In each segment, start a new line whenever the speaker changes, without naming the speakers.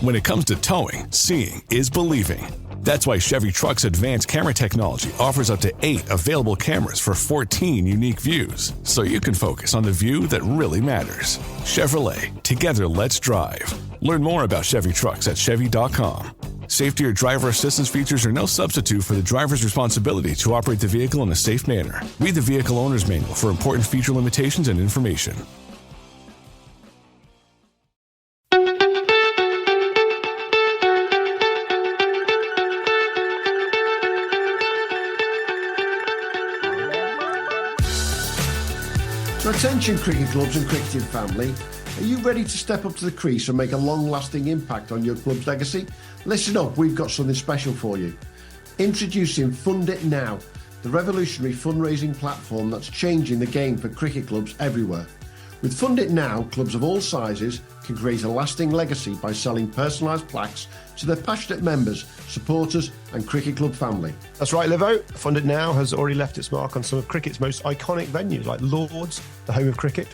When it comes to towing, seeing is believing. That's why Chevy Truck's advanced camera technology offers up to 8 available cameras for 14 unique views, so you can focus on the view that really matters. Chevrolet, together let's drive. Learn more about Chevy Trucks at Chevy.com. Safety or driver assistance features are no substitute for the driver's responsibility to operate the vehicle in a safe manner. Read the vehicle owner's manual for important feature limitations and information.
So attention cricket clubs and cricketing family, are you ready to step up to the crease and make a long-lasting impact on your club's legacy? Listen up, we've got something special for you. Introducing Fund It Now, the revolutionary fundraising platform that's changing the game for cricket clubs everywhere. With Fund It Now, clubs of all sizes can create a lasting legacy by selling personalised plaques to their passionate members, supporters and cricket club family.
That's right, Livo. Fund It Now has already left its mark on some of cricket's most iconic venues like Lords, the home of cricket,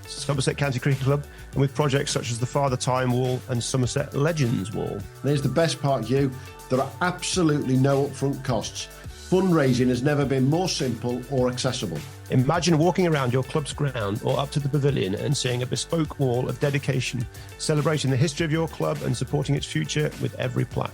Somerset County Cricket Club, and with projects such as the Father Time Wall and Somerset Legends Wall.
There's the best part, Hugh. There are absolutely no upfront costs. Fundraising has never been more simple or accessible.
Imagine walking around your club's ground or up to the pavilion and seeing a bespoke wall of dedication, celebrating the history of your club and supporting its future with every plaque.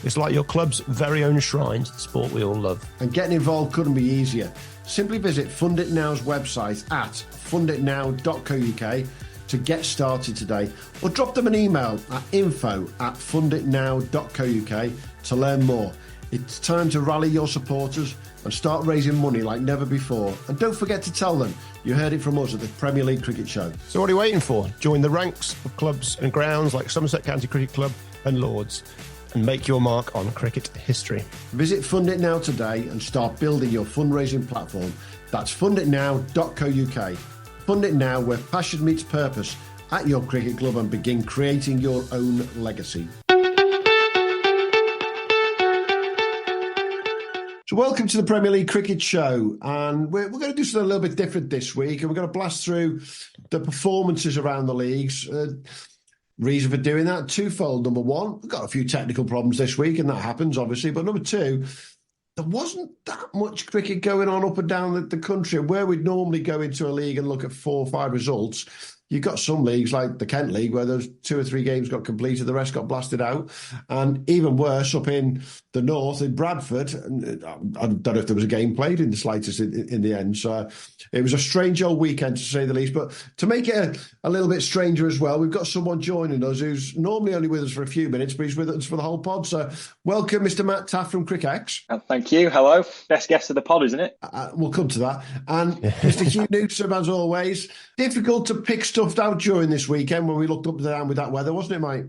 It's like your club's very own shrine to the sport we all love.
And getting involved couldn't be easier. Simply visit Fund It Now's website at funditnow.co.uk to get started today, or drop them an email at info@funditnow.co.uk to learn more. It's time to rally your supporters and start raising money like never before. And don't forget to tell them you heard it from us at the Premier League Cricket Show.
So what are you waiting for? Join the ranks of clubs and grounds like Somerset County Cricket Club and Lords and make your mark on cricket history.
Visit Fund It Now today and start building your fundraising platform. That's funditnow.co.uk. Fund It Now, where passion meets purpose at your cricket club, and begin creating your own legacy. So welcome to the Premier League Cricket Show, and we're going to do something a little bit different this week, and we're going to blast through the performances around the leagues. Reason for doing that, twofold. Number one, we've got a few technical problems this week, and that happens, obviously. But number two, there wasn't that much cricket going on up and down the country. Where we'd normally go into a league and look at 4 or 5 results, you've got some leagues like the Kent League where those 2 or 3 games got completed, the rest got blasted out. And even worse, up in the north, in Bradford, I don't know if there was a game played in the slightest in the end. So it was a strange old weekend, to say the least. But to make it a little bit stranger as well, we've got someone joining us who's normally only with us for a few minutes, but he's with us for the whole pod. So welcome, Mr. Matt Taaffe from Cric.
Thank you. Hello. Best guest of the pod, isn't it?
We'll come to that. And Mr. Hugh Newsome, as always. Difficult to pick stuff out during this weekend when we looked up and down with that weather, wasn't it, mate?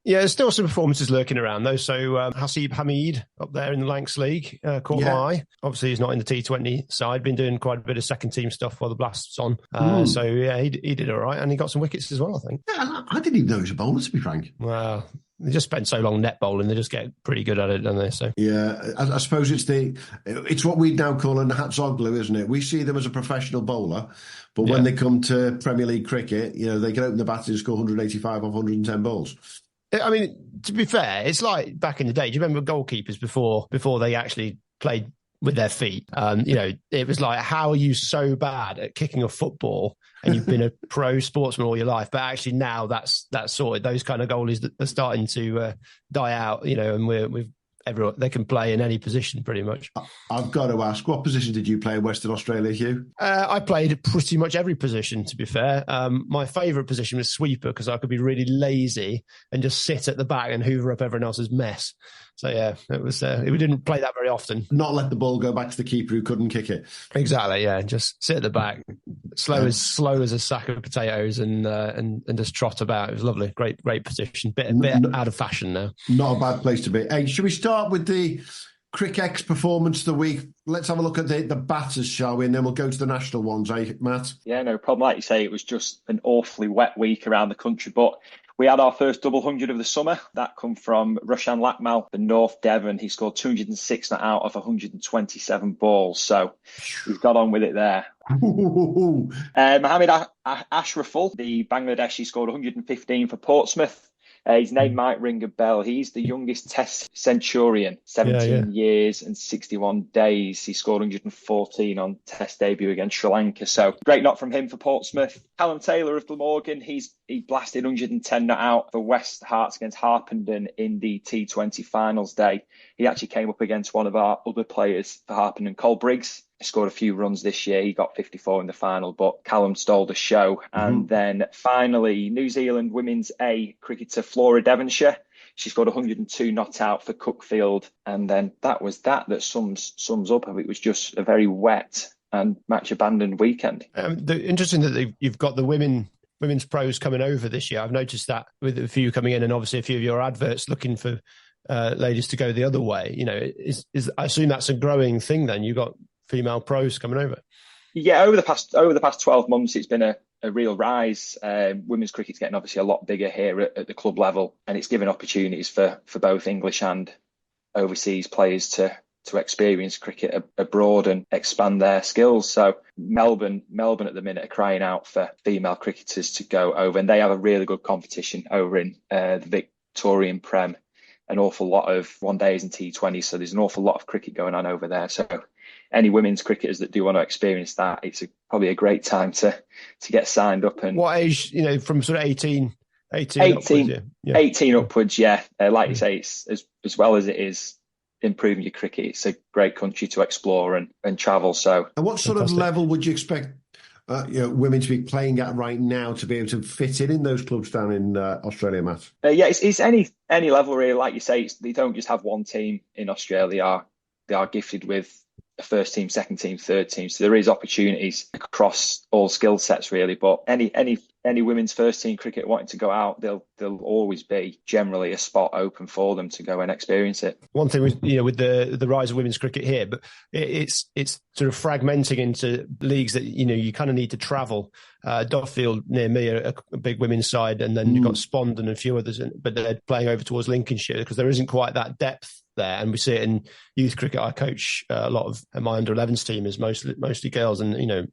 Yeah, there's still some performances lurking around, though. So Hasib Hamid up there in the Lancs League caught my eye. Obviously, he's not in the T20 side, been doing quite a bit of second team stuff while the Blast's on. So, yeah, he did all right. And he got some wickets as well, I think.
Yeah, I didn't even know he was a bowler, to be frank.
Well, they just spend so long net bowling, they just get pretty good at it, don't they? So
yeah, I suppose it's what we now call a hats on glue, isn't it? We see them as a professional bowler, but when they come to Premier League cricket, you know, they can open the bat and score 185 off 110 balls.
I mean, to be fair, it's like back in the day. Do you remember goalkeepers before they actually played with their feet? You know, it was like, how are you so bad at kicking a football and you've been a pro sportsman all your life? But actually now that's sorted. Those kind of goalies that are starting to die out, you know, and we've everyone, they can play in any position pretty much.
I've got to ask, what position did you play in Western Australia, Hugh?
I played pretty much every position, to be fair. My favourite position was sweeper because I could be really lazy and just sit at the back and hoover up everyone else's mess. So, yeah, it was. We didn't play that very often.
Not let the ball go back to the keeper who couldn't kick it.
Exactly, yeah. Just sit at the back, slow as a sack of potatoes and just trot about. It was lovely. Great position. Bit out of fashion now.
Not a bad place to be. Hey, should we start with the Cric performance of the week? Let's have a look at the batters, shall we? And then we'll go to the national ones, eh, Matt?
Yeah, no problem. Like you say, it was just an awfully wet week around the country, but we had our first double 100 of the summer. That come from Rushan Lakmal, the North Devon. He scored 206 out of 127 balls. So he's got on with it there. Mohamed Ashraful, the Bangladeshi, scored 115 for Portsmouth. His name might ring a bell. He's the youngest Test centurion, 17 years and 61 days. He scored 114 on Test debut against Sri Lanka. So great knock from him for Portsmouth. Callum Taylor of Glamorgan, he blasted 110 not out for West Hearts against Harpenden in the T20 finals day. He actually came up against one of our other players for Harpenden, Cole Briggs. He scored a few runs this year. He got 54 in the final, but Callum stole the show. And then finally, New Zealand Women's A cricketer Flora Devonshire. She scored 102 not out for Cuckfield. And then that sums up. It was just a very wet and match abandoned weekend.
Interesting that you've got the women's pros coming over this year. I've noticed that with a few coming in, and obviously a few of your adverts looking for ladies to go the other way. You know, I assume that's a growing thing. Then you've got female pros coming over.
Yeah, over the past 12 months, it's been a real rise. Women's cricket's getting obviously a lot bigger here at the club level, and it's given opportunities for both English and overseas players to experience cricket abroad and expand their skills. So Melbourne at the minute are crying out for female cricketers to go over, and they have a really good competition over in the Victorian Prem. An awful lot of one days and T20s, so there's an awful lot of cricket going on over there. So any women's cricketers that do want to experience that, it's probably a great time to get signed up. And
what age, from sort of 18 upwards,
18 upwards, yeah. Like you say, it's as well as it is improving your cricket, it's a great country to explore and travel. So,
and what sort of level would you expect women to be playing at right now to be able to fit in those clubs down in Australia, Matt?
It's any level really. Like you say, they don't just have one team in Australia. They are gifted with a first team, second team, third team. So there is opportunities across all skill sets really. But any women's first team cricket wanting to go out, there'll always be generally a spot open for them to go and experience it.
One thing with the rise of women's cricket here, but it's sort of fragmenting into leagues that you kind of need to travel. Duffield near me are a big women's side, and then you've got Spond and a few others, but they're playing over towards Lincolnshire because there isn't quite that depth there. And we see it in youth cricket. I coach a lot of my under 11s team is mostly girls, and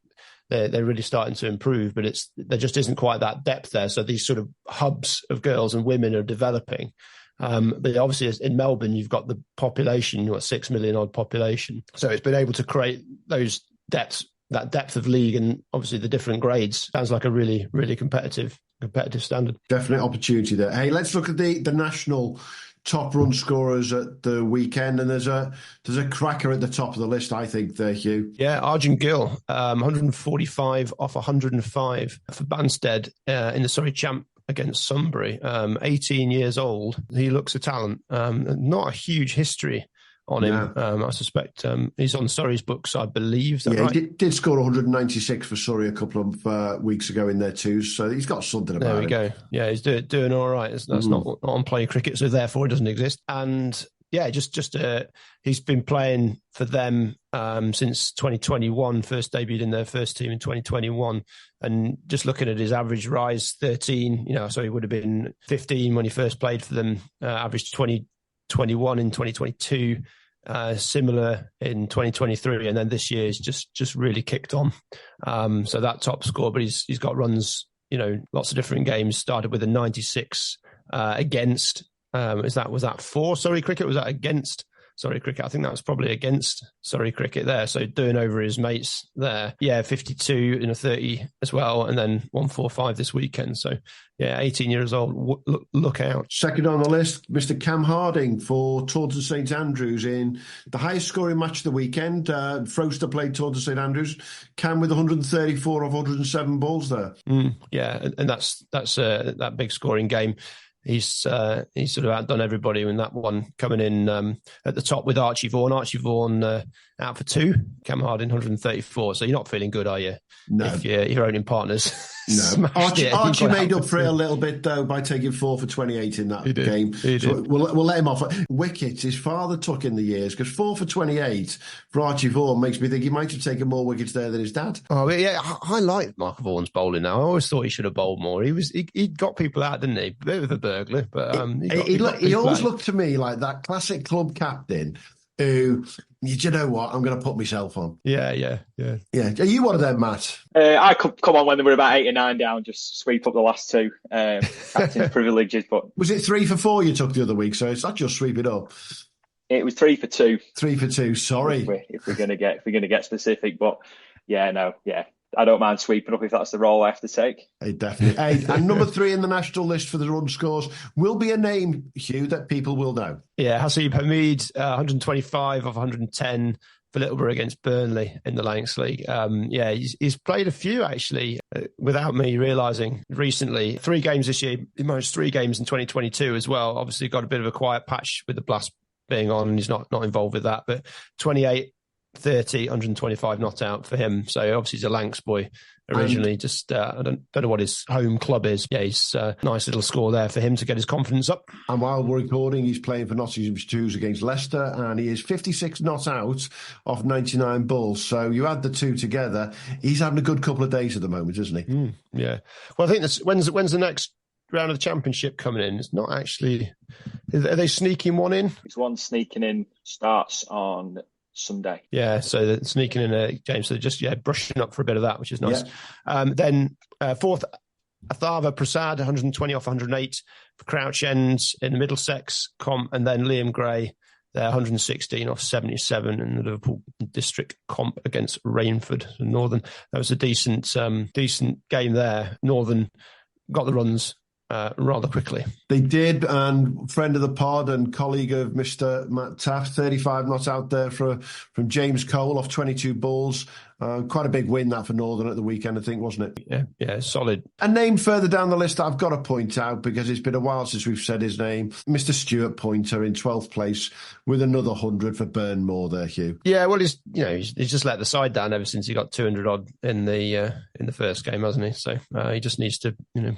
they're really starting to improve, but there just isn't quite that depth there. So these sort of hubs of girls and women are developing. But obviously in Melbourne, you've got the population, 6 million odd population. So it's been able to create that depth of league, and obviously the different grades. Sounds like a really, really competitive standard.
Definite opportunity there. Hey, let's look at the national top run scorers at the weekend, and there's a cracker at the top of the list, I think, there, Hugh.
Yeah, Arjun Gill, 145 off 105 for Banstead in the Surrey Champ against Sunbury. 18 years old. He looks a talent. Not a huge history on him. I suspect he's on Surrey's books, I believe. Right?
He did score 196 for Surrey a couple of weeks ago in there too, so he's got something about him.
There we go. Yeah, he's doing all right. That's not on play cricket, so therefore it doesn't exist. And yeah, he's been playing for them since 2021, first debuted in their first team in 2021. And just looking at his average rise, 13, so he would have been 15 when he first played for them, averaged 2021 in 2022, similar in 2023, and then this year he's just really kicked on. So that top score, but he's got runs, lots of different games. Started with a 96 against. Was that for Surrey Cricket? Was that against Surrey Cricket? I think that was probably against Surrey Cricket there. So doing over his mates there. Yeah, 52 in a 30 as well, and then 145 this weekend. So yeah, 18 years old. Look out.
Second on the list, Mr. Cam Harding for Taunton St Andrews in the highest scoring match of the weekend. Froster played Taunton St Andrews. Cam with 134 of 107 balls there.
Yeah, and that's that big scoring game. He's sort of outdone everybody in that one, coming in at the top with Archie Vaughan. Archie Vaughan out for 2, Cam Harding 134. So you're not feeling good, are you?
No.
If your owning partners
no. Archie made up for it a little bit, though, by taking 4 for 28 in that game. So we'll let him off. Wickets, his father took in the years, because 4 for 28 for Archie Vaughan makes me think he might have taken more wickets there than his dad.
Oh, yeah, I like Mark Vaughan's bowling now. I always thought he should have bowled more. He got people out, didn't he? Bit of a burglar, but
he always looked to me like that classic club captain who, you know what, I'm going to put myself on.
Yeah.
Yeah. Are you one of them, Matt?
I could come on when they were about 8 or 9 down, just sweep up the last two. Captain's privileges, but
Was it 3 for 4 you took the other week? So it's not just sweep it up.
it was 3 for 2.
3 for 2. Sorry.
If we're gonna get specific, but I don't mind sweeping up if that's the role I have to take.
Definitely. And number 3 in the national list for the run scores will be a name, Hugh, that people will know.
Yeah, Haseeb Hamid, 125 of 110 for Littleborough against Burnley in the Lancs League. He's played a few, actually, without me realising recently. 3 games this year. He managed 3 games in 2022 as well. Obviously got a bit of a quiet patch with the Blast being on, and he's not involved with that. But 28, 30, 125 not out for him. So obviously he's a Lancs boy originally. I don't know what his home club is. Yeah, he's a nice little score there for him to get his confidence up.
And while we're recording, he's playing for Nottingham Stews against Leicester, and he is 56 not out off 99 balls. So you add the two together, he's having a good couple of days at the moment, isn't he?
Yeah. Well, I think that's when's the next round of the Championship coming in? It's not actually. Are they sneaking one in?
There's one sneaking in, starts on Sunday.
Yeah, so they're sneaking in a game. So just brushing up for a bit of that, which is nice. Yeah. Then fourth, Atharva Prasad, 120 off 108 for Crouch End in the Middlesex comp, and then Liam Gray, there 116 off 77 in the Liverpool District comp against Rainford and Northern. That was a decent game there. Northern got the runs rather quickly.
They did, and friend of the pod and colleague of Mr. Matt Taaffe, 35 not out there from James Cole off 22 balls. Quite a big win that for Northern at the weekend, I think, wasn't it?
Yeah, solid.
A name further down the list that I've got to point out, because it's been a while since we've said his name, Mr. Stuart Pointer in 12th place with another 100 for Burnmore there, Hugh.
Yeah, well, he's just let the side down ever since he got 200 odd in the first game, hasn't he? So he just needs to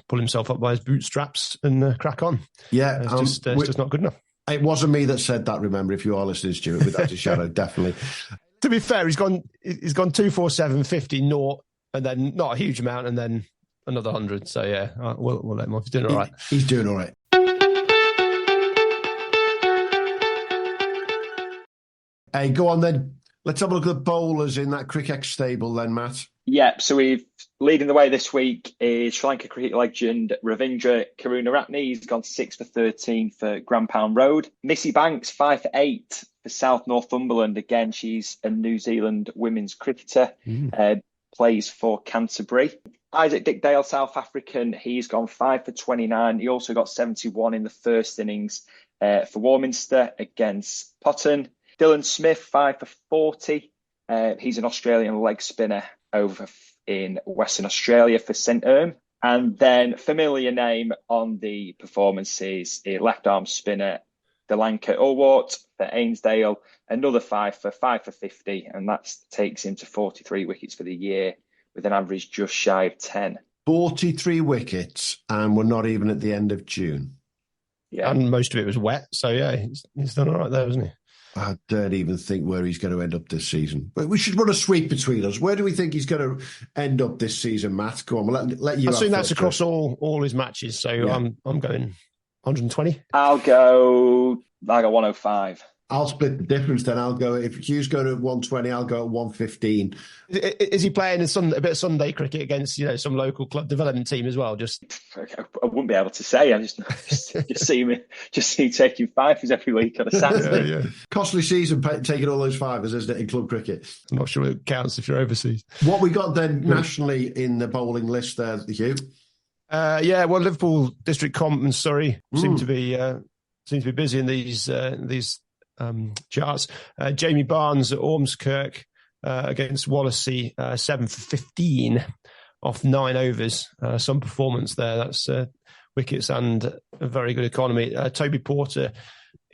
pull himself up by his bootstraps and crack on.
Yeah,
it's just not good enough.
It wasn't me that said that. Remember, if you are listening, Stuart, without a shadow, definitely.
To be fair, he's gone 2, 4, 7, 50, 0, and then not a huge amount, and then another 100. So yeah, we'll let him off. He's doing all right.
He's doing all right. Hey, go on then. Let's have a look at the bowlers in that Cric stable then, Matt.
Yeah, so we've leading the way this week is Sri Lanka cricket legend Ravindra Karunaratne. He's gone 6 for 13 for Grand Pound Road. Missy Banks, 5 for 8 for South Northumberland. Again, she's a New Zealand women's cricketer, plays for Canterbury. Isaac Dickdale, South African, he's gone 5 for 29. He also got 71 in the first innings for Warminster against Potton. Dylan Smith, 5 for 40. He's an Australian leg spinner over in Western Australia for St Erm. And then familiar name on the performances, a left arm spinner, Delanka Ulwart for Ainsdale, another 5 for 50, and that takes him to 43 wickets for the year with an average just shy of 10.
43 wickets, and we're not even at the end of June.
Yeah, and most of it was wet, so yeah, he's done all right there, hasn't he?
I don't even think where he's going to end up this season. But we should run a sweep between us. Where do we think he's going to end up this season, Matt? Go on, we'll let you. I
assume that's across all his matches. So yeah. I'm going 120.
I'll go 105.
I'll split the difference then. I'll go, if Hugh's going at 120, I'll go at 115.
Is he playing a bit of Sunday cricket against some local club development team as well? Just
I wouldn't be able to say. I just see taking fifers every week on a Saturday.
Yeah. Costly season taking all those fivers, isn't it, in club cricket?
I'm not sure it counts if you're overseas.
What we got then nationally in the bowling list there, Hugh?
Well, Liverpool District Comp and Surrey seem to be busy in these charts. Jamie Barnes at Ormskirk against Wallasey, 7 for 15 off 9 overs. Some performance there. That's wickets and a very good economy. Toby Porter,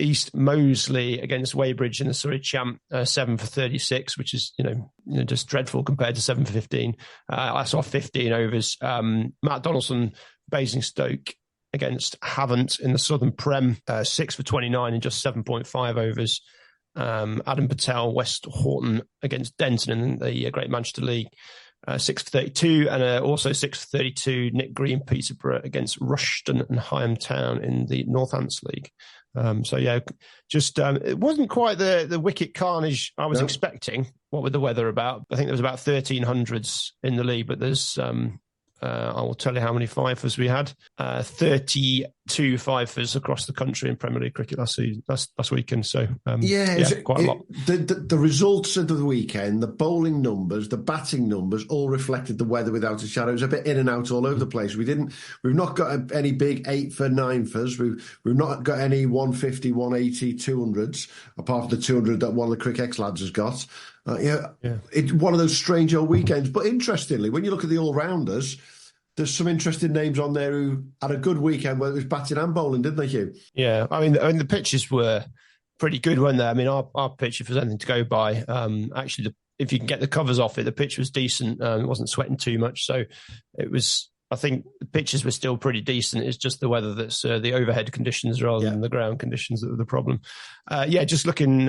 East Moseley against Weybridge in the Surrey Champ, 7 for 36, which is just dreadful compared to 7 for 15. I saw 15 overs. Matt Donaldson, Basingstoke against Havant in the Southern Prem, 6 for 29 in just 7.5 overs. Adam Patel, West Horton against Denton in the Great Manchester League, 6:32, and also 6:32 Nick Green Peterborough against Rushden and Higham Town in the Northants League. It wasn't quite the wicket carnage I was expecting. What with the weather about? I think there was about 1300s in the league, but there's I will tell you how many fifers we had. 32 fifers across the country in Premier League cricket last weekend. So quite a lot.
The results of the weekend, the bowling numbers, the batting numbers, all reflected the weather without a shadow. It was a bit in and out all over the place. We've not got any big 8-for, 9-fers. We've not got any 150, 180, 200s, apart from the 200 that one of the Cric ex-lads has got. It's one of those strange old weekends. But interestingly, when you look at the all-rounders, there's some interesting names on there who had a good weekend, whether it was batting and bowling, didn't they, Hugh?
Yeah, I mean the pitches were pretty good, weren't they? I mean, our pitch, if there's anything to go by, actually, if you can get the covers off it, the pitch was decent. It wasn't sweating too much. So it was, I think the pitches were still pretty decent. It's just the weather that's the overhead conditions rather than the ground conditions that were the problem. Just looking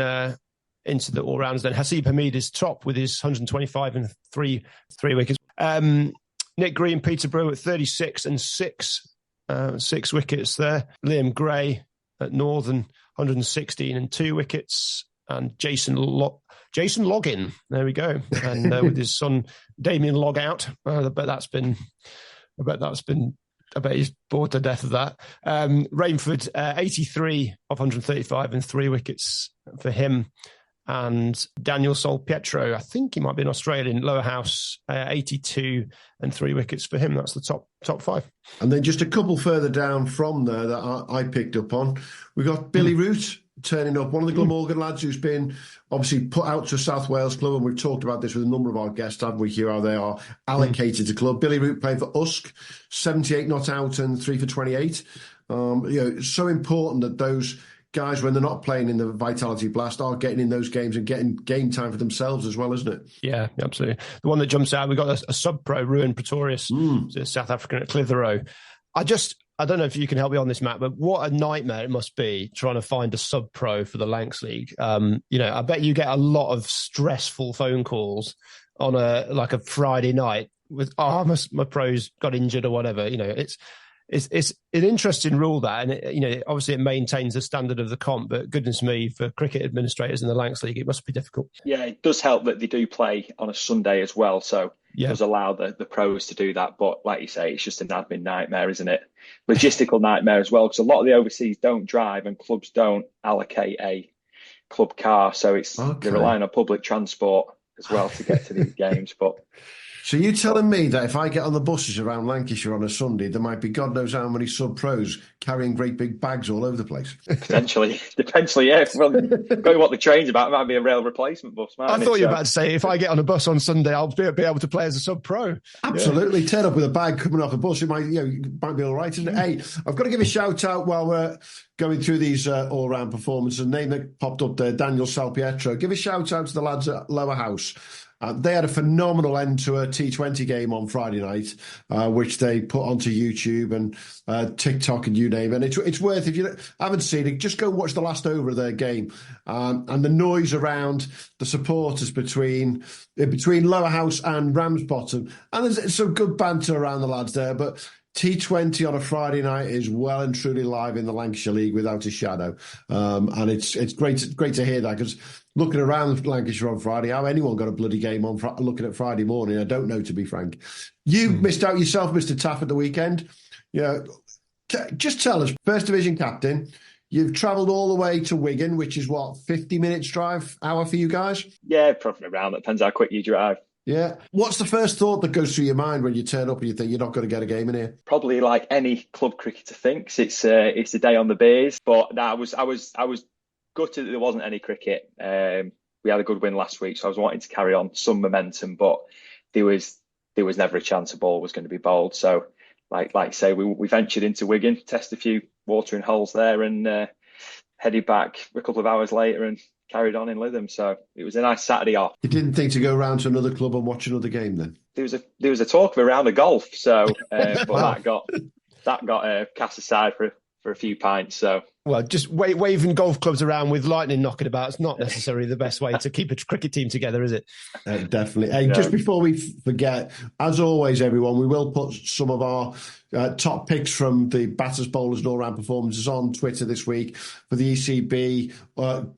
into the all-rounds then. Haseeb Hameed is top with his 125 and three wickets. Nick Green, Peterborough at 36 and 6 wickets there. Liam Gray at Northern, 116 and 2 wickets. And Jason Loggin, there we go. And with his son Damien Logout, I bet he's bored to death of that. Rainford, 83 of 135 and 3 wickets for him. And Daniel Solpietro, I think he might be an Australian, lower house, 82 and 3 wickets for him. That's the top 5.
And then just a couple further down from there that I picked up on, we got Billy Root turning up, one of the Glamorgan lads who's been obviously put out to South Wales Club, and we've talked about this with a number of our guests, haven't we, Hugh, how they are allocated to club. Billy Root playing for Usk, 78 not out and 3 for 28. It's so important that those guys, when they're not playing in the Vitality Blast, are getting in those games and getting game time for themselves as well, isn't it?
Yeah, absolutely. The one that jumps out, we got a sub-pro, Ruan Pretorius, South African at Clitheroe. I don't know if you can help me on this, Matt, but what a nightmare it must be trying to find a sub-pro for the Lancs League. I bet you get a lot of stressful phone calls on a Friday night with, my pro's got injured or whatever. It's an interesting rule that, and obviously it maintains the standard of the comp, but goodness me, for cricket administrators in the Lancs League, it must be difficult.
Yeah, it does help that they do play on a Sunday as well, so it does allow the pros to do that. But like you say, it's just an admin nightmare, isn't it? Logistical nightmare as well, because a lot of the overseas don't drive and clubs don't allocate a club car, so they're relying on public transport as well to get to these games. But
so you telling me that if I get on the buses around Lancashire on a Sunday, there might be God knows how many sub-pros carrying great big bags all over the place?
Potentially, yeah. Well, going what the train's about, it might be a rail replacement bus.
I thought you were about to say, if I get on a bus on Sunday, I'll be able to play as a sub-pro.
Absolutely. Yeah. Turn up with a bag coming off a bus, it might be all right, isn't it? Hey, I've got to give a shout-out while we're going through these all-round performances. A name that popped up there, Daniel Salpietro. Give a shout-out to the lads at Lower House. They had a phenomenal end to a T20 game on Friday night, which they put onto YouTube and TikTok and you name it. And it's worth, if you haven't seen it, just go watch the last over of their game. And the noise around the supporters between Lower House and Ramsbottom. And there's some good banter around the lads there, but T20 on a Friday night is well and truly live in the Lancashire League without a shadow. And it's great to hear that, because looking around Lancashire on Friday, how anyone got a bloody game on looking at Friday morning, I don't know, to be frank. You missed out yourself, Mr. Taaffe, at the weekend. Just tell us, First Division captain, you've travelled all the way to Wigan, which is 50 minutes drive, hour for you guys?
Yeah, probably around. It depends how quick you drive.
Yeah. What's the first thought that goes through your mind when you turn up and you think you're not going to get a game in here?
Probably like any club cricketer thinks, it's a day on the beers. But I was gutted that there wasn't any cricket. We had a good win last week, so I was wanting to carry on some momentum, but there was never a chance a ball was going to be bowled. So, like you say, we ventured into Wigan, tested a few watering holes there, and headed back a couple of hours later and carried on in Lytham. So it was a nice Saturday off.
You didn't think to go round to another club and watch another game then?
There was a talk of a round of golf, so but that got cast aside for a few pints. So
Well, just waving golf clubs around with lightning knocking about, it's not necessarily the best way to keep a cricket team together, is it?
Definitely. Hey, just before we forget, as always, everyone, we will put some of our top picks from the batters, bowlers and all-round performances on Twitter this week for the ECB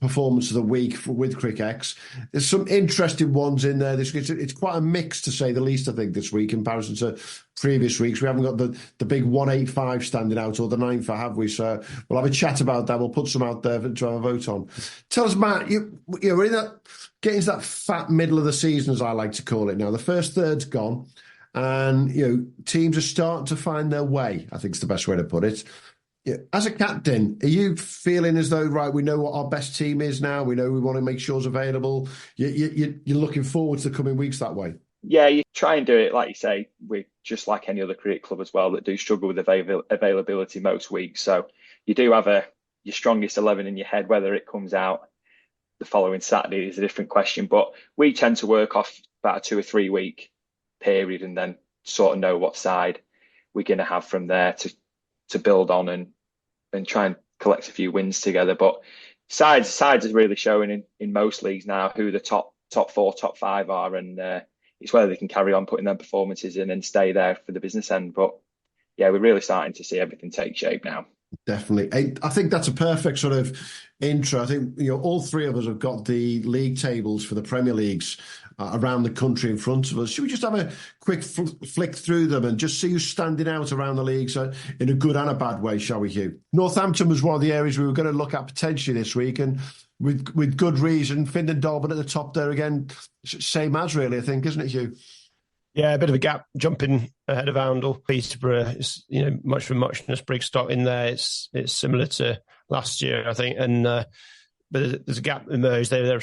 performance of the week with Cric. There's some interesting ones in there this week. It's quite a mix, to say the least, I think, this week in comparison to previous weeks. We haven't got the big 185 standing out, or the 9 have we? So we'll have a chat about that. We'll put some out there to have a vote on. Tell us, Matt, we're in that, getting to that fat middle of the season, as I like to call it now. The first third's gone, and teams are starting to find their way, I think is the best way to put it. As a captain, are you feeling as though, right, we know what our best team is now, we know we want to make sure it's available, you're looking forward to the coming weeks that way?
Yeah, you try and do it, like you say, we're just like any other cricket club as well that do struggle with availability most weeks. So you do have your strongest 11 in your head. Whether it comes out the following Saturday is a different question. But we tend to work off about a 2 or 3 week period and then sort of know what side we're going to have from there to build on and try and collect a few wins together. But sides are really showing in most leagues now who the top 4, top 5 are, and it's whether they can carry on putting their performances in and stay there for the business end. But yeah, we're really starting to see everything take shape now.
Definitely. I think that's a perfect sort of intro. I think all three of us have got the league tables for the Premier Leagues around the country in front of us. Should we just have a quick flick through them and just see who's standing out around the leagues in a good and a bad way, shall we, Hugh? Northampton was one of the areas we were going to look at potentially this week, and with good reason. Finn and Dalburn at the top there again, same as really, I think, isn't it, Hugh?
Yeah, a bit of a gap jumping ahead of Oundle. Peterborough is, much for muchness. Brigstock in there. It's similar to last year, I think. And but there's a gap emerged. They're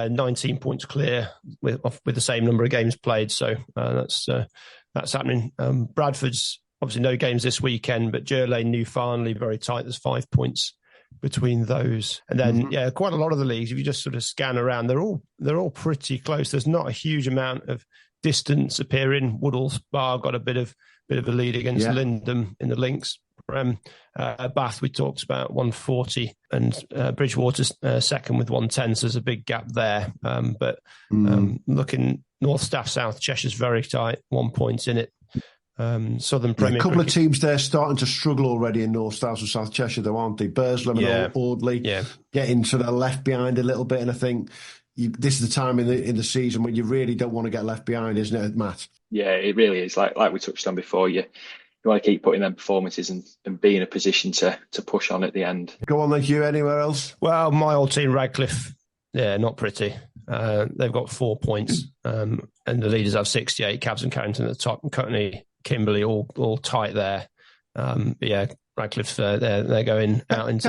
19 points clear with the same number of games played. So that's happening. Bradford's obviously no games this weekend, but Ger Lane, New Farnley very tight. There's 5 points between those. And then quite a lot of the leagues, if you just sort of scan around, they're all pretty close. There's not a huge amount of distance appearing. Woodall Spa got a bit of a lead against Lytham in the links. Bath, we talked about 140, and Bridgewater's second with 110, so there's a big gap there. But looking North Staff, South Cheshire's very tight, 1 point in it. Southern Premier.
A couple of teams there starting to struggle already in North Staff and South Cheshire, though, aren't they? Burslem and Audley getting sort of left behind a little bit, and I think this is the time in the season when you really don't want to get left behind, isn't it, Matt?
Yeah, it really is. Like we touched on before, you want to keep putting them performances and be in a position to push on at the end.
Go on then, Hugh. Anywhere else?
Well, my old team, Radcliffe, not pretty. They've got 4 points, and the leaders have 68. Cabs and Carrington at the top, and Courtney, Kimberley, all tight there. Radcliffe, they're going out into...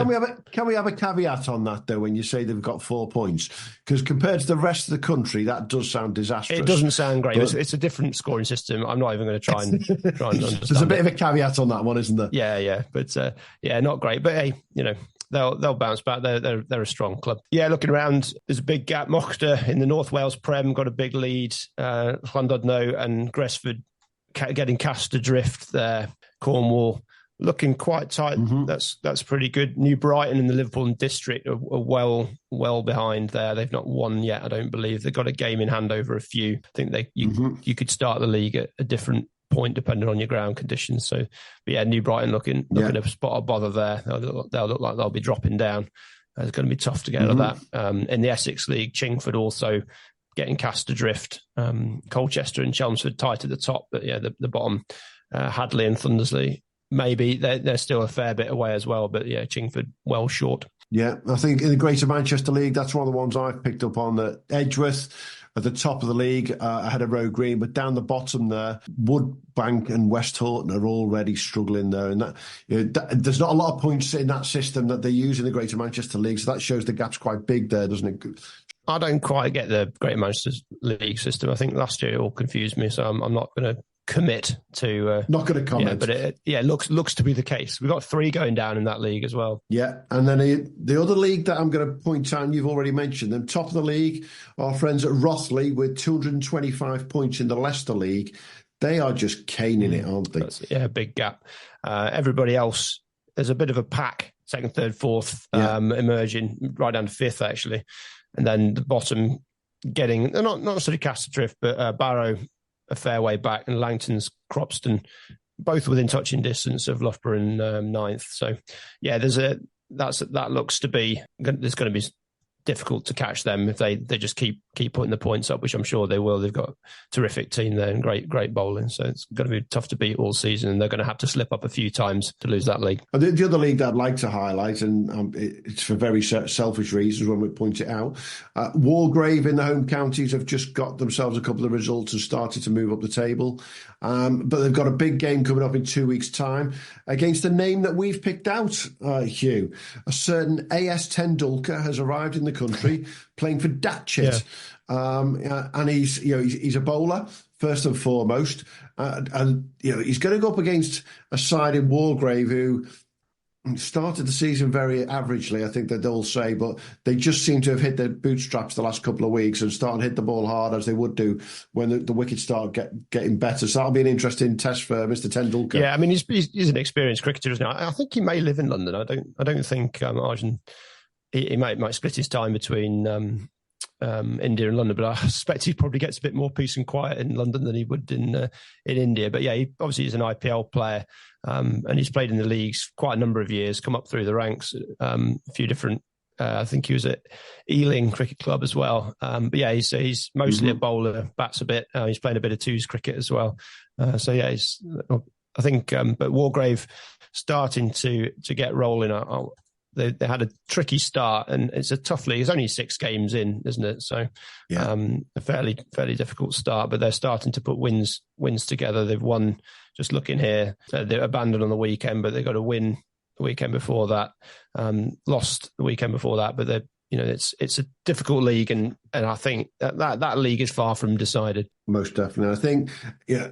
Can we have a caveat on that, though, when you say they've got 4 points? Because compared to the rest of the country, that does sound disastrous.
It doesn't sound great. It's a different scoring system. I'm not even going to try and understand.
There's a bit of a caveat on that one, isn't there?
Yeah. But, not great. But, hey, they'll bounce back. They're a strong club. Yeah, looking around, there's a big gap. Mochter in the North Wales Prem got a big lead. Llandudno and Gresford getting cast adrift there. Cornwall looking quite tight. That's pretty good. New Brighton in the Liverpool District are well behind there. They've not won yet, I don't believe. They've got a game in hand over a few. I think you could start the league at a different point depending on your ground conditions. So, but yeah, New Brighton looking a spot of bother there. They'll look like they'll be dropping down. It's going to be tough to get out of that. In the Essex League, Chingford also getting cast adrift. Colchester and Chelmsford tight at the top, but yeah, the bottom, Hadley and Thundersley. Maybe they're still a fair bit away as well, but yeah, Chingford well short. Yeah,
I think in the Greater Manchester League, that's one of the ones I've picked up on. That Edgeworth at the top of the league ahead of Roe Green, but down the bottom there, Woodbank and West Horton are already struggling there. And there's not a lot of points in that system that they use in the Greater Manchester League, so that shows the gap's quite big there, doesn't it?
I don't quite get the Greater Manchester League system. I think last year it all confused me, so I'm not going to commit to
not going to comment,
but it looks to be the case. We've got 3 going down in that league as well.
Yeah, and then the other league that I'm going to point out, and you've already mentioned them, top of the league, our friends at Rothley with 225 points in the Leicester League. They are just caning it, aren't they?
Big gap. Everybody else, there's a bit of a pack second, third, fourth, emerging right down to fifth, actually. And then the bottom getting, not necessarily cast adrift, but Barrow a fair way back, and Langton's Cropston, both within touching distance of Loughborough in ninth. So, yeah, that looks to be, there's going to be difficult to catch them if they just keep putting the points up, which I'm sure they will. They've got a terrific team there and great bowling, so it's going to be tough to beat all season, and they're going to have to slip up a few times to lose that league.
The other league that I'd like to highlight, and it's for very selfish reasons when we point it out, Walgrave in the home counties have just got themselves a couple of results and started to move up the table, but they've got a big game coming up in 2 weeks' time against a name that we've picked out, Hugh. A certain A.S. Tendulkar has arrived in the country playing for Datchet. And he's a bowler first and foremost, and he's going to go up against a side in Walgrave who started the season very averagely, I think that they'll say, but they just seem to have hit their bootstraps the last couple of weeks and started to hit the ball hard as they would do when the wickets start getting better. So that'll be an interesting test for Mr. Tendulkar.
Yeah, I mean he's an experienced cricketer, isn't he? I think he may live in London. I don't think Arjun. He might split his time between India and London, but I suspect he probably gets a bit more peace and quiet in London than he would in India. But yeah, he obviously is an IPL player, and he's played in the leagues quite a number of years, come up through the ranks, a few different. I think he was at Ealing Cricket Club as well. But yeah, he's mostly a bowler, bats a bit. He's playing a bit of twos cricket as well. So yeah, I think, but Walgrave starting to get rolling. They had a tricky start, and it's a tough league. It's only 6 games in, isn't it? So, a fairly difficult start. But they're starting to put wins together. They've won. Just looking here, they abandoned on the weekend, but they got a win the weekend before that. Lost the weekend before that, but it's a difficult league, and I think that league is far from decided.
Most definitely. I think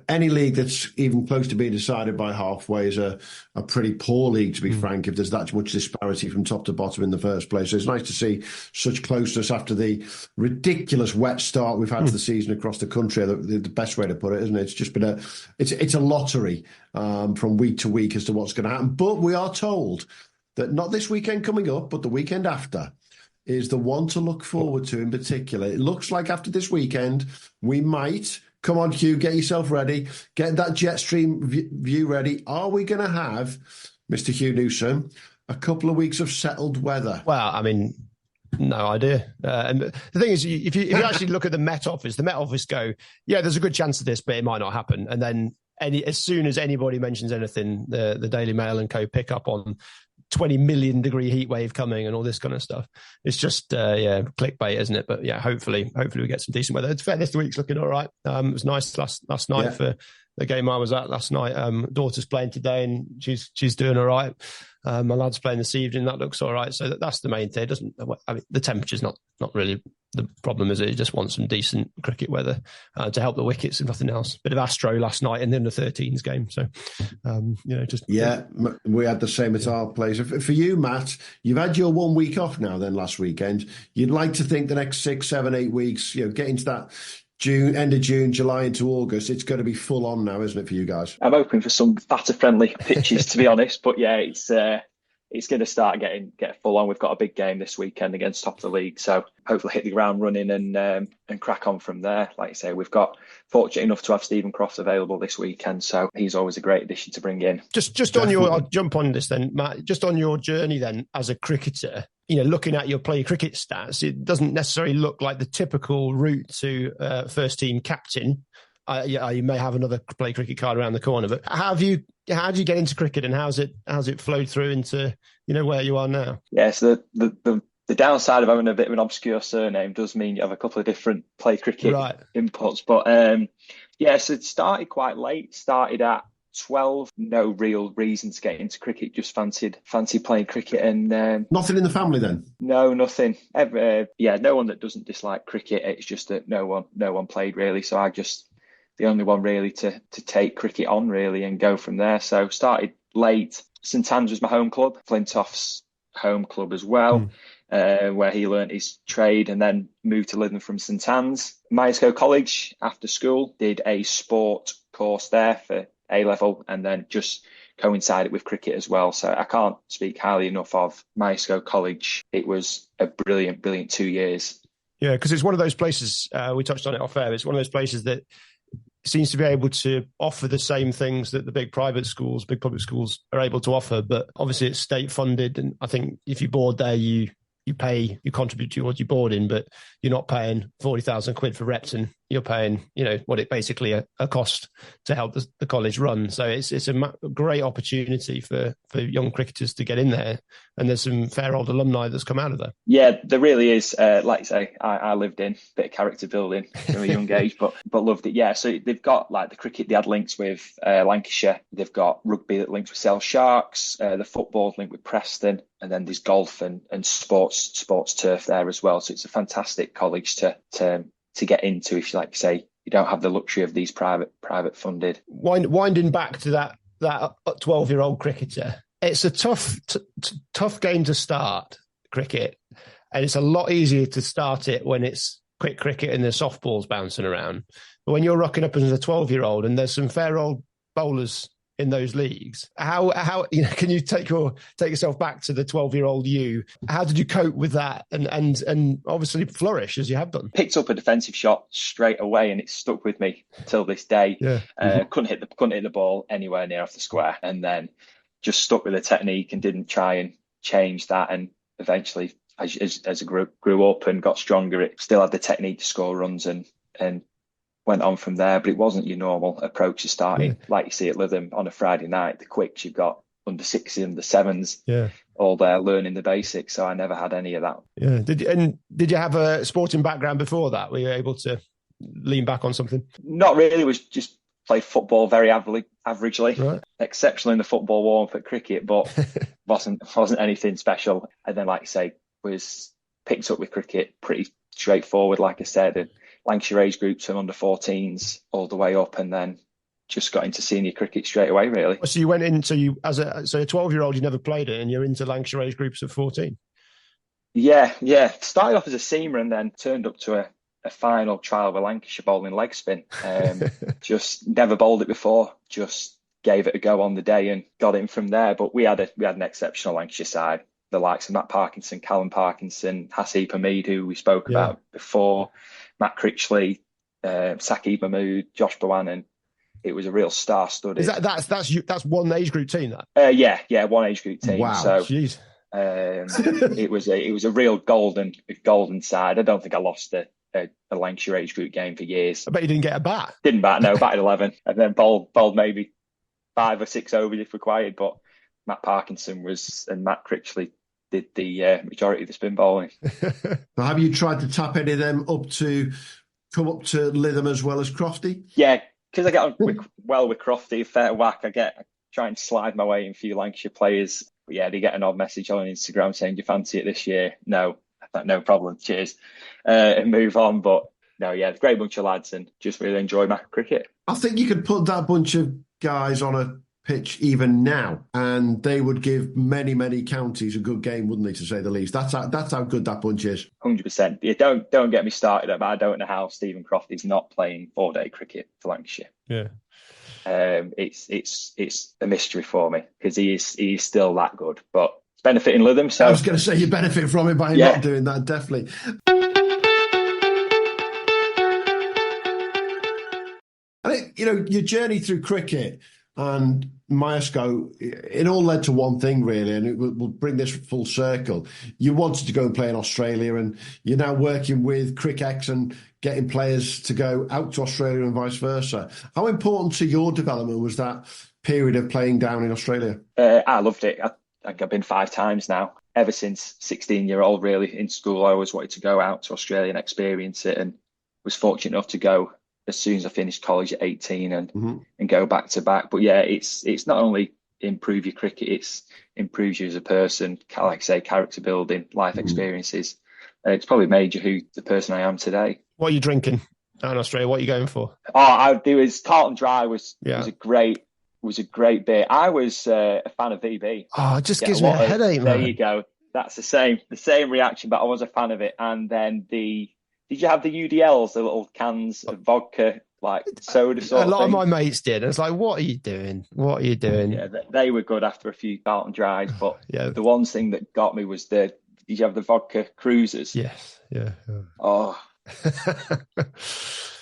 any league that's even close to being decided by halfway is a pretty poor league, to be frank, if there's that much disparity from top to bottom in the first place. So it's nice to see such closeness after the ridiculous wet start we've had to the season across the country. The best way to put it, isn't it? It's just been it's a lottery from week to week as to what's going to happen. But we are told that not this weekend coming up, but the weekend after is the one to look forward to in particular. It looks like after this weekend, we might, come on Hugh, get yourself ready, get that jet stream view ready. Are we going to have, Mr. Hugh Newsome, a couple of weeks of settled weather?
Well, I mean, no idea. And the thing is, if you actually look at the Met Office go, yeah, there's a good chance of this, but it might not happen. And then as soon as anybody mentions anything, the Daily Mail and co pick up on 20 million degree heat wave coming and all this kind of stuff. It's just, clickbait, isn't it? But yeah, hopefully we get some decent weather. It's fair, this week's looking all right. It was nice last night for the game I was at last night. Daughter's playing today and she's doing all right. My lad's playing this evening. That looks all right. So that's the main thing. The temperature's not really the problem, is it? You just want some decent cricket weather to help the wickets, if nothing else. Bit of Astro last night in the under-13s game. So,
we had the same at our place. For you, Matt, you've had your 1 week off now then last weekend. You'd like to think the next 6, 7, 8 weeks, get into that end of June, July into August, it's going to be full on now, isn't it, for you guys?
I'm hoping for some batter-friendly pitches, to be honest. But yeah, it's going to start get full on. We've got a big game this weekend against top of the league, so hopefully hit the ground running and crack on from there. Like I say, we've got fortunate enough to have Stephen Croft available this weekend, so he's always a great addition to bring in.
Just on I'll jump on this then, Matt. Just on your journey then as a cricketer, looking at your play cricket stats, it doesn't necessarily look like the typical route to first team captain. You may have another play cricket card around the corner, but how do you get into cricket, and how's it flowed through into where you are now?
Yes, the downside of having a bit of an obscure surname does mean you have a couple of different play cricket inputs. But so it started quite late. Started at 12. No real reason to get into cricket. Just fancied playing cricket, and
nothing in the family then.
No, nothing. No one that doesn't dislike cricket. It's just that no one played really. So I just the only one really to take cricket on really and go from there. So started late. St Anne's was my home club. Flintoff's home club as well. Where he learnt his trade, and then moved to Lytham from St Anne's. Myerscough College after school, did a sport course there for A-level, and then just coincided with cricket as well. So I can't speak highly enough of Myerscough College. It was a brilliant 2 years.
Yeah, because it's one of those places, we touched on it off air, it's one of those places that seems to be able to offer the same things that the big public schools are able to offer. But obviously it's state funded. And I think if you board there, you contribute towards your boarding, but you're not paying 40,000 quid for Repton. You're paying, what it basically a cost to help the college run. So it's a great opportunity for young cricketers to get in there. And there's some fair old alumni that's come out of there.
Yeah, there really is. Like you say, I lived in a bit of character building from a young age, but loved it. Yeah, so they've got like the cricket, they had links with Lancashire. They've got rugby that links with Sale Sharks. The football linked with Preston. And then there's golf and sports turf there as well. So it's a fantastic college to get into if you like to say you don't have the luxury of these private funded.
Winding back to that 12-year-old cricketer, it's a tough game to start, cricket, and it's a lot easier to start it when it's quick cricket and there's softballs bouncing around. But when you're rocking up as a 12-year-old and there's some fair old bowlers in those leagues, how can you take yourself back to the 12-year-old you? How did you cope with that and obviously flourish as you have done?
Picked up a defensive shot straight away and it's stuck with me till this day.
Yeah.
Couldn't hit the ball anywhere near off the square, and then just stuck with the technique and didn't try and change that. And eventually, as I grew up and got stronger, it still had the technique to score runs and went on from there. But it wasn't your normal approach to starting like you see at Lytham on a Friday night. The quicks, you've got under 60s, under 7s, all there learning the basics. So I never had any of that.
Yeah. Did you have a sporting background before that? Were you able to lean back on something?
Not really. Was just played football very averagely.
Right.
Exceptional in the football warm for cricket, but wasn't anything special. And then, like I say, was picked up with cricket pretty straightforward, like I said, and Lancashire age groups from under 14s all the way up, and then just got into senior cricket straight away, really.
So you went into as a 12-year-old, you never played it, and you're into Lancashire age groups at 14.
Yeah. Started off as a seamer and then turned up to a final trial with Lancashire bowling leg spin. Just never bowled it before. Just gave it a go on the day and got in from there. But we had an exceptional Lancashire side. The likes of Matt Parkinson, Callum Parkinson, Hasib Hamid, who we spoke about before, Matt Critchley, Saqib Mahmood, Josh Bawan. It was a real star-studded.
That's one age group team, that?
Yeah, one age group team.
Wow,
so
jeez.
It was a real golden side. I don't think I lost a Lancashire age group game for years.
I bet you didn't get a bat.
Didn't bat, no, batted 11, and then bowled maybe 5 or 6 overs if required. But Matt Parkinson and Matt Critchley did the majority of the spin bowling.
Now, have you tried to tap any of them come up to Lytham as well as Crofty?
Yeah, because I get on with Crofty, a fair whack. I try and slide my way in a few Lancashire players. But yeah, they get an odd message on Instagram saying, "Do you fancy it this year?" No, I thought, no problem, cheers, and move on. But no, yeah, great bunch of lads and just really enjoy my cricket.
I think you could put that bunch of guys on a pitch even now, and they would give many, many counties a good game, wouldn't they? To say the least. That's how good that bunch is.
100%. Yeah, don't get me started. I don't know how Stephen Crofty's not playing 4-day cricket for Lancashire.
Yeah.
It's a mystery for me because he is still that good, but it's benefiting Lytham. So
I was going to say you benefit from it by not doing that, definitely. I think your journey through cricket and Myerscough, it all led to one thing, really, and it will bring this full circle. You wanted to go and play in Australia, and you're now working with Cric and getting players to go out to Australia and vice versa. How important to your development was that period of playing down in Australia?
I loved it. I've been 5 times now. Ever since 16-year-old, really, in school, I always wanted to go out to Australia and experience it, and was fortunate enough to go as soon as I finished college at 18 and go back to back. But yeah, it's not only improve your cricket, it's improves you as a person, like I say, character building, life experiences. It's probably made you the person I am today.
What are you drinking down in Australia? What are you going for?
There was Carlton Dry was a great beer. I was a fan of VB.
Oh, it just gives me a headache, man.
There you go. That's the same reaction, but I was a fan of it. And then did you have the UDLs, the little cans of vodka like soda sort
A lot
of
of
thing.
my mates did. It's like, what are you doing? What are you doing?
Yeah, they were good after a few Carlton dries, but
Yeah.
the one thing that got me was did you have the vodka cruisers?
Yes. Yeah.
Oh,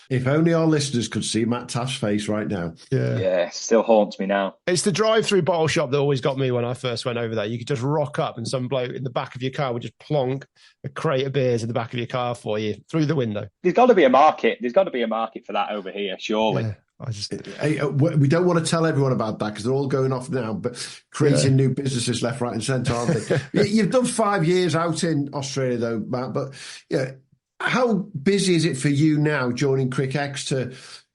If only our listeners could see Matt Taaffe's face right now.
yeah, still haunts me now.
It's the drive-through bottle shop that always got me when I first went over there. You could just rock up and some bloke in the back of your car would just plonk a crate of beers in the back of your car for you through the window.
There's got to be a market. There's got to be a market for that over here, surely.
Yeah,
We don't want to tell everyone about that because they're all going off now, but creating new businesses left, right, and centre, aren't they? You've done 5 years out in Australia, though, Matt. But yeah, how busy is it for you now joining Cric X?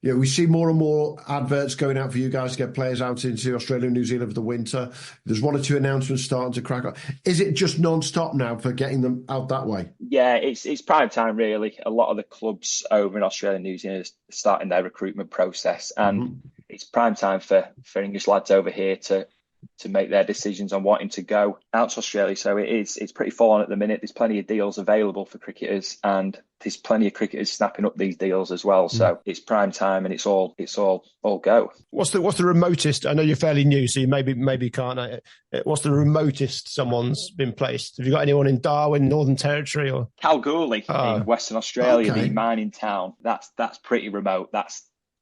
We see more and more adverts going out for you guys to get players out into Australia and New Zealand for the winter. There's 1 or 2 announcements starting to crack up. Is it just non-stop now for getting them out that way?
Yeah, it's prime time, really. A lot of the clubs over in Australia and New Zealand are starting their recruitment process, and it's prime time for English lads over here to make their decisions on wanting to go out to Australia. So it's pretty full on at the minute. There's plenty of deals available for cricketers, and there's plenty of cricketers snapping up these deals as well. So it's prime time, and it's all go.
What's the remotest? I know you're fairly new, so you maybe can't. What's the remotest someone's been placed? Have you got anyone in Darwin, Northern Territory, or
Kalgoorlie in Western Australia, the mining town? That's pretty remote.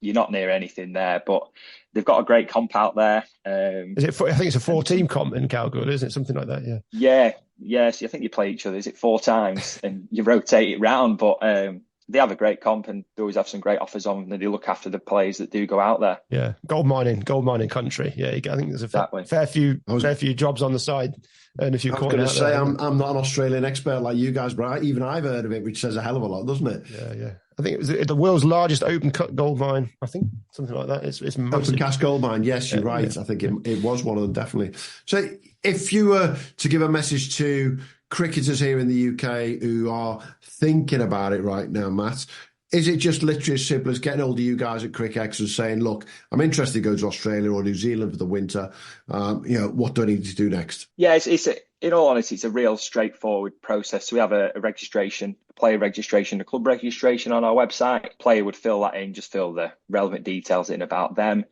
You're not near anything there, but they've got a great comp out there.
Is it? I think it's a 4-team comp in Kalgoorlie, isn't it? Something like that.
Yeah. So I think you play each other. Is it 4 times and you rotate it round? But they have a great comp and they always have some great offers on. And they look after the players that do go out there.
Yeah, gold mining country. Yeah, I think there's a fair few jobs on the side. And if you,
I was going to say, I'm not an Australian expert like you guys, but even I've heard of it, which says a hell of a lot, doesn't it?
Yeah. I think it was the world's largest open cut gold mine. I think something like that. It's massive.
Open cast gold mine. Yes, you're right. I think it was one of them, definitely. So if you were to give a message to cricketers here in the UK who are thinking about it right now, Matt, is it just literally as simple as getting hold of you guys at Cric X and saying, look, I'm interested to go to Australia or New Zealand for the winter. What do I need to do next?
Yeah, it's in all honesty, it's a real straightforward process. So we have a registration, a player registration, a club registration on our website. Player would fill that in, just fill the relevant details in about them.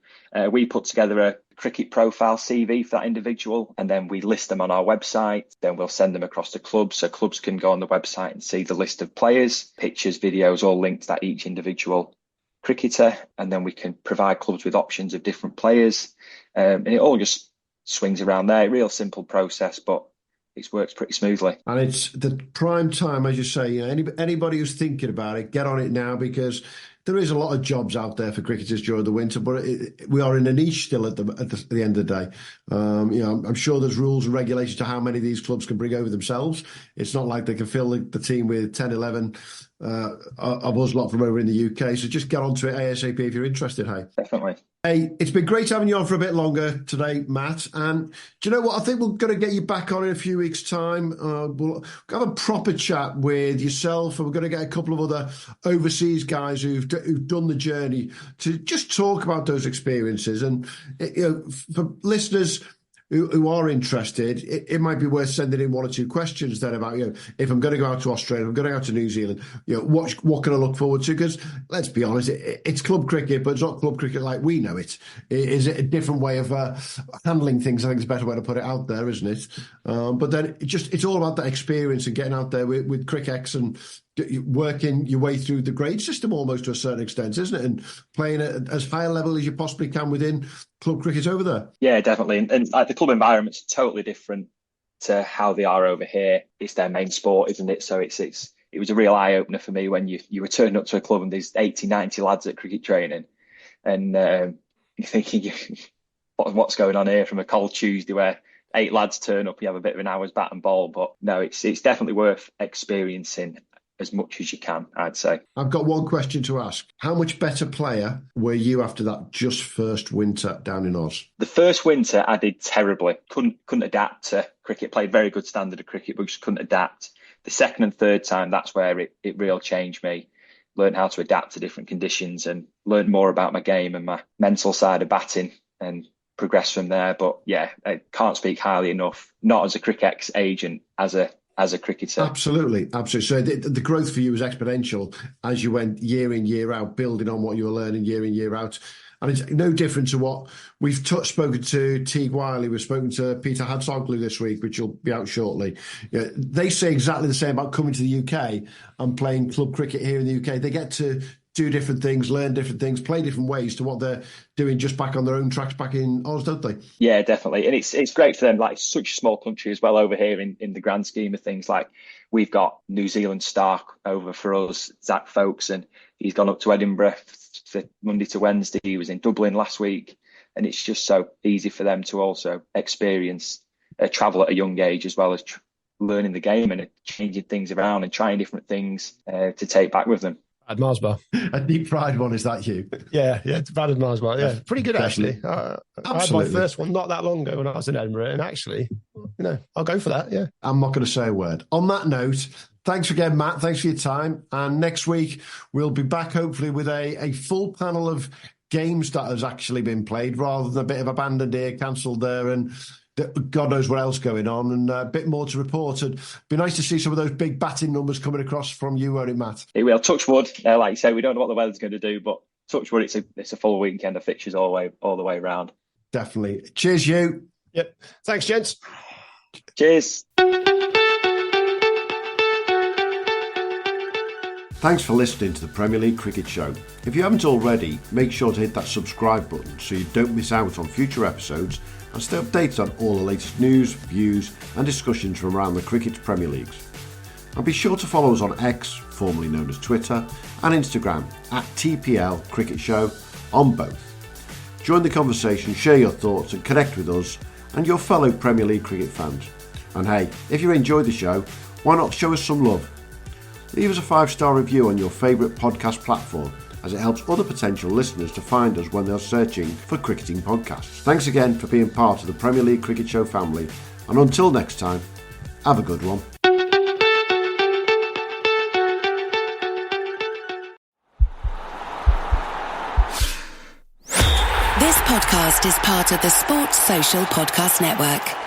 We put together a cricket profile CV for that individual, and then we list them on our website. Then we'll send them across to clubs, so clubs can go on the website and see the list of players, pictures, videos, all linked to that each individual cricketer, and then we can provide clubs with options of different players, and it all just swings around there. Real simple process, but it works pretty smoothly.
And it's the prime time, as you say. Anybody who's thinking about it, get on it now, because there is a lot of jobs out there for cricketers during the winter, but we are in a niche still at the end of the day. I'm sure there's rules and regulations to how many of these clubs can bring over themselves. It's not like they can fill the team with 10, 11 of us lot from over in the UK. So just get onto it ASAP if you're interested, hey?
Definitely.
Hey, it's been great having you on for a bit longer today, Matt. And do you know what? I think we're going to get you back on in a few weeks' time. We'll have a proper chat with yourself, and we're going to get a couple of other overseas guys who've done the journey to just talk about those experiences. And for listeners who are interested, it might be worth sending in 1 or 2 questions then about, if I'm going to go out to Australia, I'm going to go out to New Zealand, what can I look forward to? Because let's be honest, it's club cricket, but it's not club cricket like we know it. Is it a different way of handling things? I think it's a better way to put it out there, isn't it? But then it's all about that experience and getting out there with Cric X and working your way through the grade system almost to a certain extent, isn't it? And playing at as high a level as you possibly can within club cricket over there. Yeah,
definitely. And like the club environment's totally different to how they are over here. It's their main sport, isn't it? So it was a real eye opener for me when you were turning up to a club and there's 80, 90 lads at cricket training, and you're thinking, what's going on here, from a cold Tuesday where 8 lads turn up, you have a bit of an hour's bat and ball. But no, it's definitely worth experiencing as much as you can, I'd say.
I've got one question to ask. How much better player were you after that just first winter down in Oz?
The first winter I did terribly. Couldn't adapt to cricket. Played very good standard of cricket, but just couldn't adapt. The second and third time, that's where it really changed me. Learned how to adapt to different conditions and learned more about my game and my mental side of batting, and progressed from there. But yeah, I can't speak highly enough, not as a Cric X agent, as a as a cricketer.
Absolutely. So the growth for you was exponential as you went year in, year out, building on what you were learning year in, year out. And it's no different to what we've spoken to Teague Wiley, we've spoken to Peter Hadsoglu this week, which will be out shortly. They say exactly the same about coming to the UK and playing club cricket here in the UK. They get to do different things, learn different things, play different ways to what they're doing just back on their own tracks back in Oz, don't they?
Yeah, definitely. And it's great for them. Like, it's such a small country as well over here in the grand scheme of things. Like, we've got New Zealand star over for us, Zach Folkes, and he's gone up to Edinburgh for Monday to Wednesday. He was in Dublin last week. And it's just so easy for them to also experience travel at a young age, as well as learning the game and changing things around and trying different things to take back with them.
Brad Marsbar.
A deep fried one, is that you?
Yeah, it's Brad Marsbar. Yeah, pretty good actually. I had my first one not that long ago when I was in Edinburgh, and actually, I'll go for that. Yeah,
I'm not going to say a word. On that note, thanks again, Matt. Thanks for your time. And next week we'll be back, hopefully, with a full panel of games that has actually been played, rather than a bit of abandoned here, cancelled there, and God knows what else going on, and a bit more to report. And be nice to see some of those big batting numbers coming across from you, won't it, Matt?
It will. Touch wood. Like you say, we don't know what the weather's going to do, but touch wood, it's a full weekend of fixtures all the way around.
Definitely. Cheers, you.
Yep. Thanks, gents.
Cheers.
Thanks for listening to the Premier League Cricket Show. If you haven't already, make sure to hit that subscribe button so you don't miss out on future episodes and stay updated on all the latest news, views and discussions from around the cricket's Premier Leagues. And be sure to follow us on X, formerly known as Twitter, and Instagram at TPL Cricket Show on both. Join the conversation, share your thoughts and connect with us and your fellow Premier League cricket fans. And hey, if you enjoyed the show, why not show us some love? Leave us a 5-star review on your favourite podcast platform, as it helps other potential listeners to find us when they're searching for cricketing podcasts. Thanks again for being part of the Premier League Cricket Show family, and until next time, have a good one.
This podcast is part of the Sports Social Podcast Network.